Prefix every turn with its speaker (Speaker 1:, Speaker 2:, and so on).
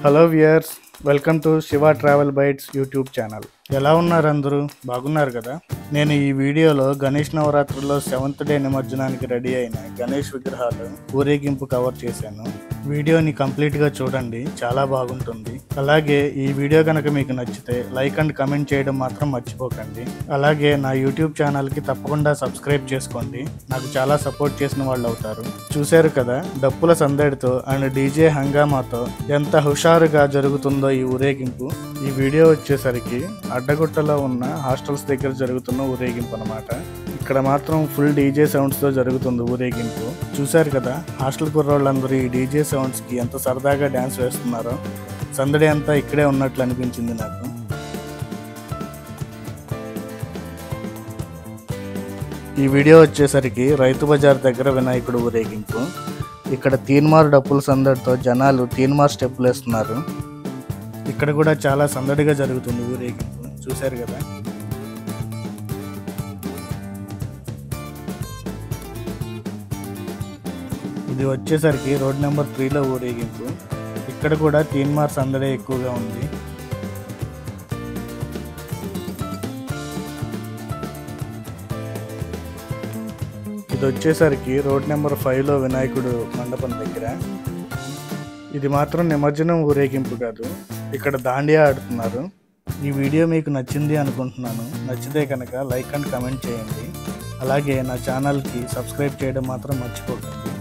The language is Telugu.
Speaker 1: Hello viewers, welcome to Shiva travel bytes YouTube channel. ఎలా ఉన్నారు అందరూ? బాగున్నారు కదా? నేను ఈ వీడియోలో గణేష్ నవరాత్రుల్లో 7th డే నిమజ్జనానికి రెడీ అయిన గణేష్ విగ్రహాలు ఊరేగింపు కవర్ చేశాను. వీడియోని కంప్లీట్గా చూడండి, చాలా బాగుంటుంది. అలాగే ఈ వీడియో కనుక మీకు నచ్చితే లైక్ అండ్ కమెంట్ చేయడం మాత్రం మర్చిపోకండి. అలాగే నా యూట్యూబ్ ఛానల్కి తప్పకుండా సబ్స్క్రైబ్ చేసుకోండి, నాకు చాలా సపోర్ట్ చేసిన వాళ్ళు అవుతారు. చూశారు కదా, డప్పుల సందడితో అండ్ డీజే హంగామాతో ఎంత హుషారుగా జరుగుతుందో ఈ ఊరేగింపు. ఈ వీడియో వచ్చేసరికి అడ్డగుట్టలో ఉన్న హాస్టల్స్ దగ్గర జరుగుతున్న ఊరేగింపు అన్నమాట. ఇక్కడ మాత్రం ఫుల్ డీజే సౌండ్స్తో జరుగుతుంది ఊరేగింపు. చూశారు కదా, హాస్టల్ కుర్రోళ్ళందరూ ఈ డీజే సౌండ్స్కి ఎంత సరదాగా డ్యాన్స్ వేస్తున్నారో. సందడి అంతా ఇక్కడే ఉన్నట్లు అనిపించింది నాకు. ఈ వీడియో వచ్చేసరికి రైతు బజార్ దగ్గర వినాయకుడు ఊరేగింపు. ఇక్కడ తీన్మార్ డప్పుల సందడితో జనాలు తీన్మార్ స్టెప్పులు వేస్తున్నారు. ఇక్కడ కూడా చాలా సందడిగా జరుగుతుంది ఊరేగింపు. చూశారు కదా. ఇది వచ్చేసరికి రోడ్ నెంబర్ 3లో ఊరేగింపు. ఇక్కడ కూడా తీన్మార్ సందడి ఎక్కువగా ఉంది. ఇది వచ్చేసరికి రోడ్ నెంబర్ 5లో వినాయకుడు మండపం దగ్గర. ఇది మాత్రం నిమజ్జనం ఊరేగింపు కాదు, ఇక్కడ దాండియా ఆడుతున్నారు. ఈ వీడియో మీకు నచ్చింది అనుకుంటున్నాను. నచ్చితే కనుక లైక్ అండ్ కమెంట్ చేయండి. అలాగే నా ఛానల్కి సబ్స్క్రైబ్ చేయడం మాత్రం మర్చిపోకండి.